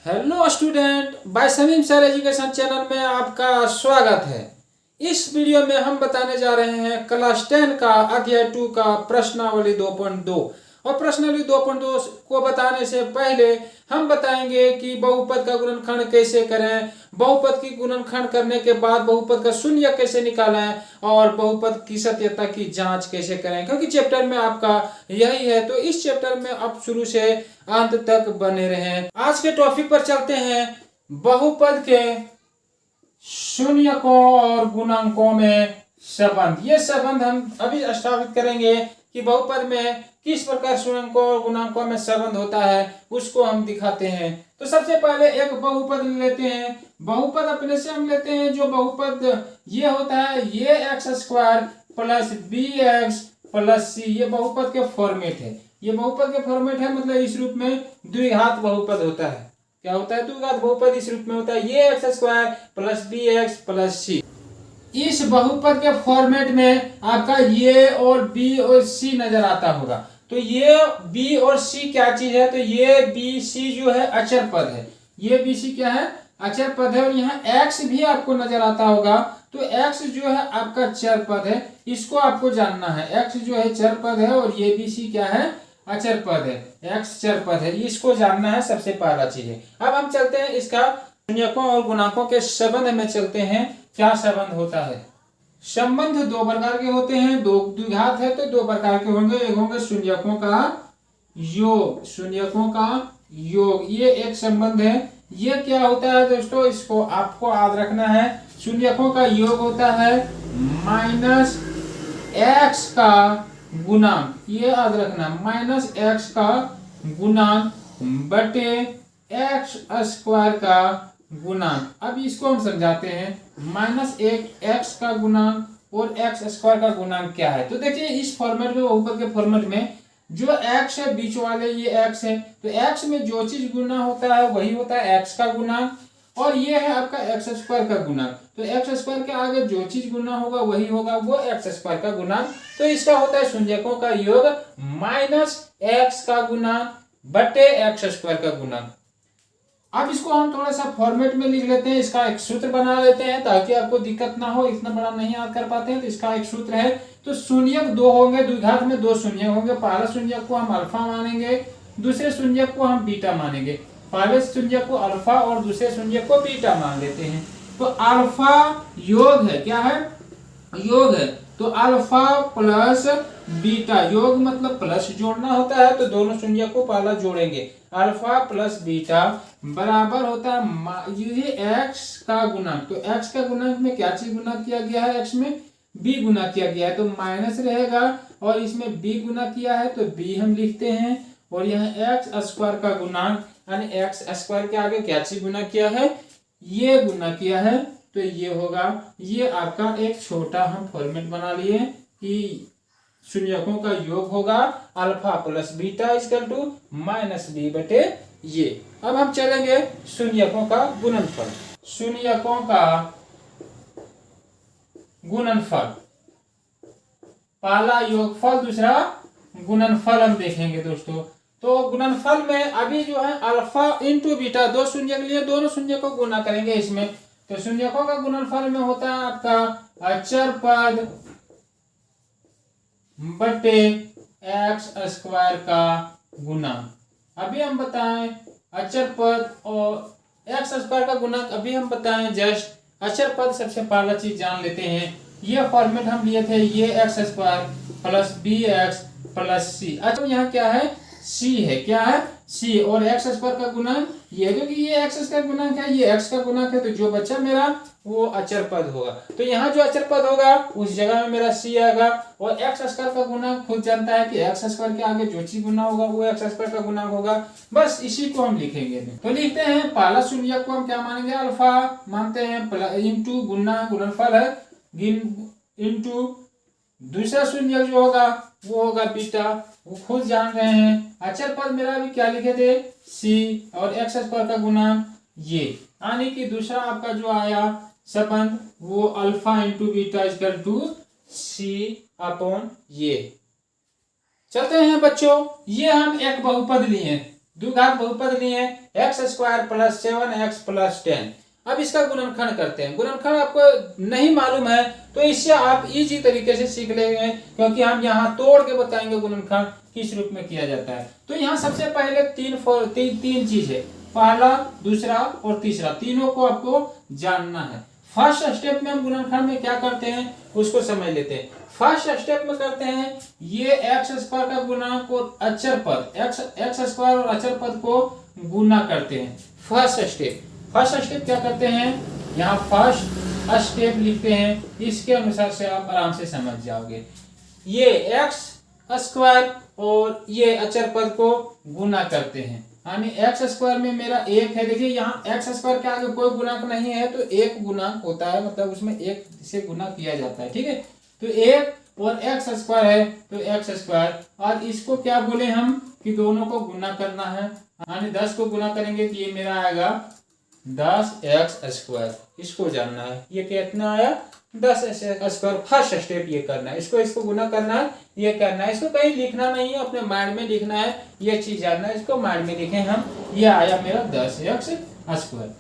Hello student, by Sameem sir education channel में आपका स्वागत है। इस वीडियो में हम बताने जा रहे हैं क्लास 10 का अध्याय 2 का प्रश्नावली 2.2। और प्रश्नावली 2.2 को बताने से पहले हम बताएंगे कि बहुपद का गुणनखंड कैसे करें, बहुपद की गुणनखंड करने के बाद बहुपद का शून्य कैसे निकालें और बहुपद की सत्यता की जांच कैसे करें, क्योंकि चैप्टर में आपका यही है। तो इस चैप्टर में आप शुरू से अंत तक बने रहें। आज के टॉपिक पर चलते हैं। बहुपद के शून्यकों और गुणांकों में संबंध। ये संबंध हम अभी स्थापित करेंगे कि बहुपद में किस प्रकार शून्यकों और गुणांकों में संबंध होता है, उसको हम दिखाते हैं। तो सबसे पहले एक बहुपद लेते हैं। बहुपद अपने से हम लेते हैं जो बहुपद ये होता है, ये x square plus b x plus c. ये बहुपद के फॉर्मेट है। ये बहुपद के फॉर्मेट है, मतलब इस रूप में द्विघात बहुपद होता है। क्या होता है? द्विघात बहुपद इस रूप में होता है, ये x square plus b x plus c. इस बहुपद के फॉर्मेट में आपका ये और बी और सी नजर आता होगा। तो ये बी और सी क्या चीज है? तो ये बी सी जो है अचर पद है। ये बी सी क्या है? अचर पद है। और यहाँ एक्स भी आपको नजर आता होगा। तो एक्स जो है आपका चर पद है, इसको आपको जानना है। एक्स जो है चर पद है और ये बी सी क्या है? अचर पद है। एक्स चर पद है, इसको जानना है, सबसे पहला चीज है। अब हम चलते हैं इसका शून्यकों और गुणांकों के संबंध में चलते हैं। क्या संबंध होता है? संबंध दो प्रकार के होते हैं। दो द्विघात है तो दो प्रकार के होंगे। एक होंगे शून्यकों का योग, शून्यकों का योग, ये एक संबंध है। ये क्या होता है दोस्तों? इसको आपको याद रखना है। शून्यकों का योग होता है माइनस एक्स का गुणांक, ये याद रखना, माइनस एक्स का गुणांक बटे एक्स स्क्वायर का गुणांक। अब इसको हम समझाते हैं। माइनस एक एक्स का गुणांक और एक्स स्क्वायर का गुणांक क्या है? तो देखिए इस फॉर्मेट में, बहुपद के फॉर्मेट में जो एक्स है बीच वाले, ये एक्स है। तो एक्स में जो चीज गुना होता है वही होता है एक्स का गुणांक। और ये है आपका एक्स स्क्वायर का गुणांक। तो एक्स स्क्वायर के आगे जो चीज गुना होगा वही होगा वो एक्स स्क्वायर का गुणांक। तो इसका होता है शून्यकों का योग माइनस एक्स का गुणांक बटे एक्स स्क्वायर का गुणांक। अब इसको हम थोड़ा सा फॉर्मेट में लिख लेते हैं। इसका एक सूत्र बना लेते हैं ताकि आपको दिक्कत ना हो, इतना बड़ा नहीं याद कर पाते हैं। तो इसका एक सूत्र है। तो शून्यक दो होंगे, द्विघात में दो शून्य होंगे। पहला शून्यक को हम अल्फा मानेंगे, दूसरे शून्यक को हम बीटा मानेंगे। पहले शून्यक को अल्फा और दूसरे शून्यक को बीटा मान लेते हैं। तो अल्फा योग है, क्या है? योग है। तो अल्फा प्लस बीटा, योग मतलब प्लस जोड़ना होता है। तो दोनों शून्य को पहला जोड़ेंगे। अल्फा प्लस बीटा बराबर होता है ये एक्स का गुणांक। तो एक्स का गुणांक में क्या चीज गुना किया गया है? एक्स में बी गुना किया गया है, तो माइनस रहेगा। और इसमें बी गुना किया है तो बी हम लिखते हैं। और यहाँ एक्स स्क्वायर का गुणांक, यानी एक्स स्क्वायर के आगे क्या चीज गुना किया है? ये गुना किया है, तो ये होगा। ये आपका एक छोटा हम फॉर्मेट बना लिए कि शून्यकों का योग होगा alpha plus beta equal to minus B बटे ये। अब हम चलेंगे शून्यकों का गुणनफल। शून्यकों का गुणनफल, पहला योगफल, दूसरा गुणनफल हम देखेंगे दोस्तों। तो गुणनफल में अभी जो है अल्फा इंटू बीटा, दो शून्य के लिए दोनों शून्य को गुना करेंगे इसमें। तो शून्यकों का गुणनफल में होता है आपका अचर पद बटे एक्स स्क्वायर का गुणांक। अभी हम बताएं अचर पद और एक्स स्क्वायर का गुणांक, अभी हम बताएं जस्ट अचर पद। सबसे पहला चीज जान लेते हैं। ये फॉर्मेट हम लिए थे, ये x square plus b x plus c. अच्छा यहाँ क्या है? सी है। क्या है? सी। और एक्स स्क्वायर का गुणांक ये, क्योंकि ये एक्स का गुणांक है, ये एक्स का गुणांक है, तो जो बच्चा मेरा वो अचर पद होगा। तो यहाँ जो अचर पद होगा उस जगह में मेरा सी आएगा। और एक्स स्क्वायर का गुणांक खुद जानता है कि एक्स स्क्वायर के आगे जो चीज गुना होगा वो एक्स स्क्वायर का गुणांक होगा। बस इसी को हम लिखेंगे। तो लिखते हैं पहला शून्य को हम क्या मानेंगे? अल्फा मानते हैं, इंटू गुना गुणनफल है, इंटू दूसरा शून्य जो होगा वो होगा बीटा, वो खुद जान रहे हैं। अचर पद मेरा भी क्या लिखे थे? सी। और एक्स स्क्वायर का गुणांक ये, यानी कि दूसरा आपका जो आया संबंध वो alpha into beta equal to C upon ये। चलते हैं बच्चों, ये हम एक बहुपद लिए, द्विघात बहुपद लिए x square plus 7x plus 10। अब इसका गुणनखंड करते हैं। गुणनखंड आपको नहीं मालूम है तो इससे आप इजी तरीके से सीख लेंगे, क्योंकि हम यहाँ तोड़ के बताएंगे गुणनखंड किस रूप में किया जाता है। तो यहाँ सबसे पहले तीन चीज है, पहला, दूसरा और तीसरा, तीनों को आपको जानना है। फर्स्ट स्टेप में हम गुणनखंड में क्या करते हैं उसको समझ लेते हैं। फर्स्ट स्टेप में करते हैं ये एक्स स्क्वायर का गुणांक और अचर पद एक्स स्क्वायर और अचर पद को गुना करते हैं। फर्स्ट स्टेप क्या करते हैं, यहाँ फर्स्ट स्टेप लिखते हैं, इसके अनुसार से आप आराम से समझ जाओगे। ये एक्स स्क्वायर और ये अचर पद को गुना करते हैं, यानी एक्स स्क्वायर में मेरा एक है। देखिए यहाँ एक्स स्क्वायर के आगे कोई गुणांक नहीं है तो एक गुणांक होता है, मतलब उसमें एक से गुना किया जाता है, ठीक है। तो एक और एक्स स्क्वायर है तो एक्स स्क्वायर, और इसको क्या बोले हम कि दोनों को गुना करना है, यानी 10 को गुना करेंगे तो ये मेरा आएगा 10x स्क्वायर। इसको जानना है ये कितना आया 10x स्क्वायर। फर्स्ट स्टेप ये करना है, इसको गुना करना है, ये करना है, इसको कहीं लिखना नहीं है, अपने माइंड में लिखना है, ये चीज जानना है, इसको माइंड में लिखें हम। ये आया मेरा 10x स्क्वायर।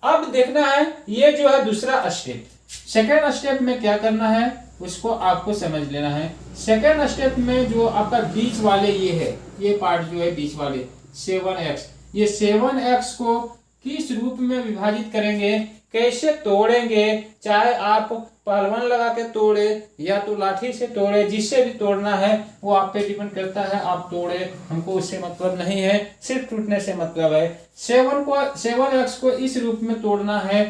अब देखना है ये जो है दूसरा स्टेप। सेकेंड स्टेप में क्या करना है उसको आपको समझ लेना है। सेकेंड स्टेप में जो आपका बीच वाले ये है, ये पार्ट जो है बीच वाले 7x, ये 7x को किस रूप में विभाजित करेंगे, कैसे तोड़ेंगे, चाहे आप पहलवान लगा के तोड़े या तो लाठी से तोड़े, जिससे भी तोड़ना है वो आप पे डिपेंड करता है, आप तोड़े, हमको उससे मतलब नहीं है, सिर्फ टूटने से मतलब है। 7x को इस रूप में तोड़ना है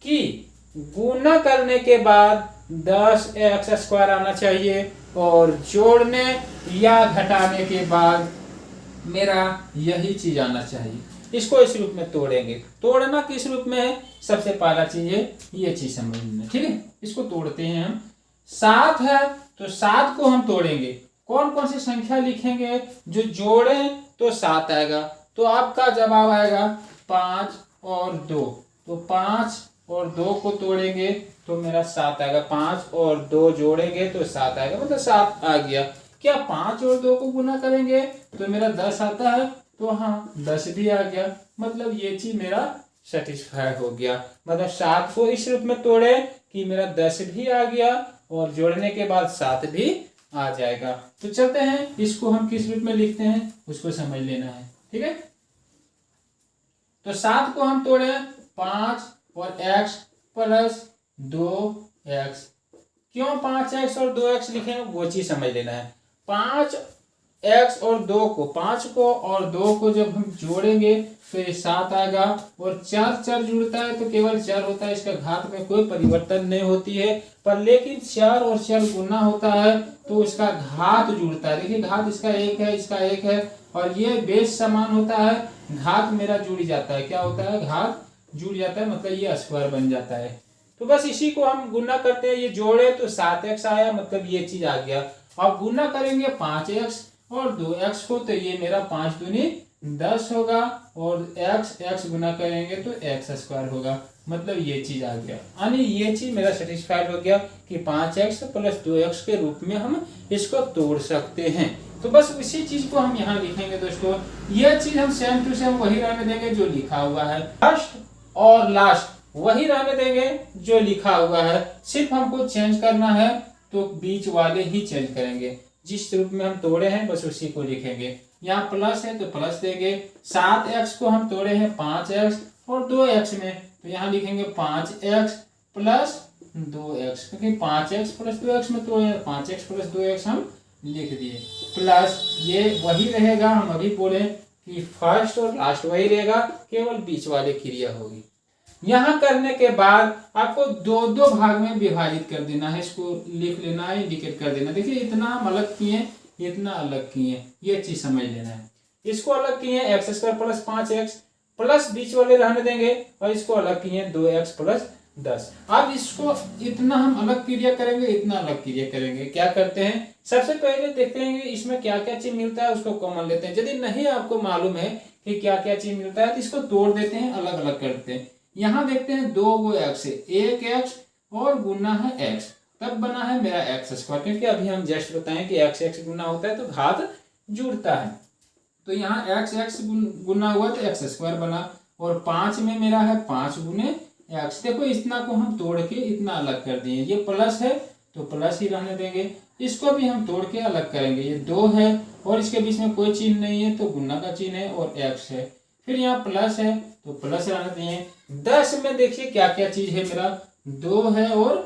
कि गुना करने के बाद 10x स्क्वायर आना चाहिए और जोड़ने या घटाने के बाद मेरा यही चीज आना चाहिए। इसको इस रूप में तोड़ेंगे। तोड़ना किस रूप में है, सबसे पहला चीज है ये चीज समझना, ठीक है। इसको तोड़ते हैं हम। 7 है तो 7 को हम तोड़ेंगे, कौन कौन सी संख्या लिखेंगे जो जोड़े तो 7 आएगा, तो आपका जवाब आएगा 5 और 2। तो 5 और 2 को तोड़ेंगे तो मेरा 7 आएगा, 5 और 2 जोड़ेंगे तो 7 आएगा, मतलब 7 आ गया। क्या 5 और 2 को गुना करेंगे तो मेरा 10 आता है, तो हाँ 10 भी आ गया, मतलब ये चीज मेरा सेटिस्फाई हो गया। मतलब 7 को इस रूप में तोड़े कि मेरा 10 भी आ गया और जोड़ने के बाद 7 भी आ जाएगा। तो चलते हैं इसको हम किस रूप में लिखते हैं उसको समझ लेना है, ठीक है। तो 7 को हम तोड़े 5 और x प्लस 2x। क्यों 5x और 2x लिखे वो चीज समझ लेना है। 5x और 2 को, 5 को और 2 को जब हम जोड़ेंगे तो ये 7 आएगा, और 4 जुड़ता है तो केवल 4 होता है, इसका घात में कोई परिवर्तन नहीं होती है। पर लेकिन 4 और 4 गुना होता है तो उसका घात जुड़ता है। देखिए घात इसका 1 है, इसका 1 है, और ये बेस समान होता है, घात मेरा जुड़ जाता है। क्या होता है, घात जुड़ जाता है, मतलब ये स्क्वायर बन जाता है। तो बस इसी को हम गुना करते हैं, ये जोड़े तो 7x आया, मतलब ये चीज आ गया। अब गुना करेंगे 5x और 2x को तो ये मेरा 5 दूनी 10 होगा, और x गुना करेंगे तो x स्क्वायर होगा, मतलब ये चीज आ गया। यानी ये चीज मेरा सेटिस्फाइड हो गया कि 5x प्लस 2x के रूप में हम इसको तोड़ सकते हैं। तो बस इसी चीज को हम यहाँ लिखेंगे दोस्तों। ये चीज हम सेम टू सेम वही रहने देंगे जो लिखा हुआ है, फर्स्ट और लास्ट वही रहने देंगे जो लिखा हुआ है, सिर्फ हमको चेंज करना है तो बीच वाले ही चेंज करेंगे। जिस रूप में हम तोड़े हैं बस उसी को लिखेंगे। यहाँ प्लस है तो प्लस देंगे, 7x को हम तोड़े हैं 5x और 2x में, तो यहाँ लिखेंगे 5x प्लस 2x, क्योंकि 5x प्लस 2x में तोड़े, 5x प्लस 2x हम लिख दिए, प्लस ये वही रहेगा। हम अभी बोले कि फर्स्ट और लास्ट वही रहेगा, केवल बीच वाले क्रिया होगी। यहाँ करने के बाद आपको 2 भाग में विभाजित कर देना है, इसको लिख लेना है, इंडिकेट कर देना। देखिए इतना हम अलग किए, इतना अलग किए, ये चीज समझ लेना है। इसको अलग किए x square plus 5x, plus बीच वाले रहने देंगे, और इसको अलग किए 2x प्लस 10। अब इसको इतना हम अलग क्रिया करेंगे, इतना अलग क्रिया करेंगे। क्या करते हैं, सबसे पहले देखते हैं इसमें क्या क्या चीज मिलता है, उसको कॉमन लेते हैं। यदि नहीं आपको मालूम है कि क्या क्या चीज मिलता है तो इसको तोड़ देते हैं, अलग अलग करते हैं। यहाँ देखते हैं 2 x है, 1x और गुना है x, तब बना है मेरा x स्क्वायर, क्योंकि अभी हम जस्ट बताएं कि x गुना होता है तो घात जुड़ता है। तो यहाँ एक्स एक्स गुना हुआ तो एक्स स्क्वायर बना, और 5 में मेरा है 5 गुने एक्स। देखो इतना को हम तोड़ के इतना अलग कर दिए, ये प्लस है तो प्लस ही रहने देंगे, इसको भी हम तोड़ के अलग करेंगे, ये 2 है और इसके बीच में कोई चिन्ह नहीं है तो गुना का चिन्ह है और एक्स है, फिर यहाँ प्लस है तो प्लस रहने देंगे। 10 में देखिए क्या क्या चीज है, मेरा 2 है और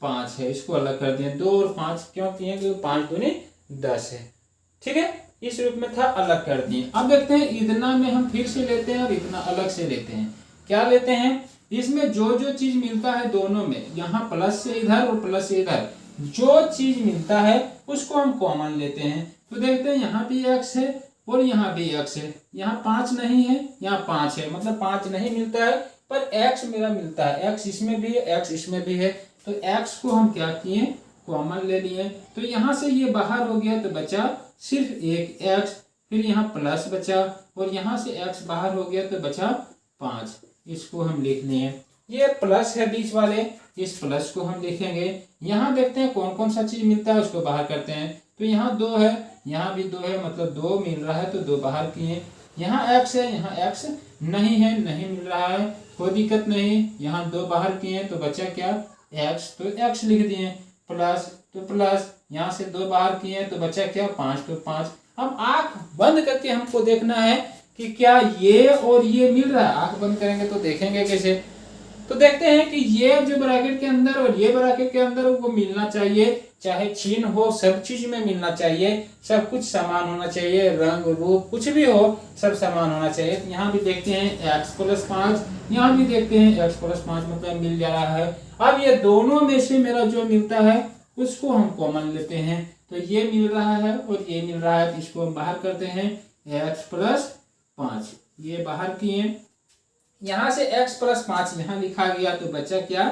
5 है, इसको अलग कर दिए, 2 और 5 क्यों किए, क्योंकि 5 दूनी 10 है। ठीक है, इस रूप में था, अलग कर दिए। अब देखते हैं इतना में हम फिर से लेते हैं और इतना अलग से लेते हैं। क्या लेते हैं, इसमें जो जो चीज मिलता है दोनों में, यहाँ प्लस से इधर और प्लस से इधर जो चीज मिलता है उसको हम कॉमन लेते हैं। तो देखते हैं यहाँ भी एक्स है और यहाँ भी एक्स है, यहाँ 5 नहीं है, यहाँ 5 है, मतलब 5 नहीं मिलता है पर एक्स मेरा मिलता है, एक्स इसमें भी है एक्स इसमें भी है, तो एक्स को हम क्या किए, कॉमन ले लिए। तो यहाँ से ये बाहर हो गया तो बचा सिर्फ एक एक्स, फिर यहाँ प्लस बचा और यहाँ से एक्स बाहर हो गया तो बचा 5, इसको हम लिख लिए। ये प्लस है बीच वाले, इस प्लस को हम लिखेंगे। यहाँ देखते हैं कौन कौन सा चीज मिलता है उसको बाहर करते हैं। तो यहाँ 2 है, यहाँ भी 2 है, मतलब 2 मिल रहा है तो 2 बाहर किए। यहाँ एक्स है, यहाँ एक्स नहीं है, नहीं मिल रहा है, कोई दिक्कत नहीं, यहाँ 2 बाहर किए तो बचा क्या, एक्स, तो एक्स लिख दिए। प्लस तो प्लस, यहाँ से 2 बाहर किए तो बचा क्या, 5, तो 5। अब आंख बंद करके हमको देखना है कि क्या ये और ये मिल रहा है। आंख बंद करेंगे तो देखेंगे कैसे, तो देखते हैं कि ये जो ब्रैकेट के अंदर और ये ब्रैकेट के अंदर वो मिलना चाहिए, चाहे चिन्ह हो सब चीज में मिलना चाहिए, सब कुछ समान होना चाहिए, रंग रूप कुछ भी हो सब समान होना चाहिए। तो यहाँ भी देखते हैं x + 5, यहाँ भी देखते हैं x + 5, मतलब मिल जा रहा है। अब ये दोनों में से मेरा जो मिलता है उसको हम कॉमन लेते हैं, तो ये मिल रहा है और ये मिल रहा है, तो इसको हम बाहर करते हैं, x + 5 ये बाहर किए। यहाँ से x + 5 यहाँ लिखा गया तो बचा क्या,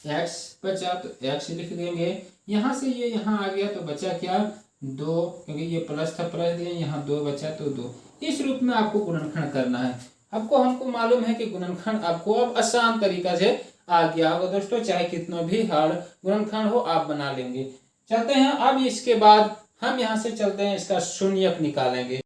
x बचा तो x लिख देंगे। यहाँ से ये यहाँ आ गया तो बचा क्या, 2, क्योंकि ये प्लस था प्लस दिए, यहाँ 2 बचा तो 2। इस रूप में आपको गुणनखंड करना है। आपको हमको मालूम है कि गुणनखंड आपको अब आसान तरीका से आ गया होगा दोस्तों, चाहे कितना भी हार्ड गुणनखंड हो आप बना लेंगे। चलते हैं अब इसके बाद हम यहाँ से चलते हैं इसका शून्यक निकालेंगे।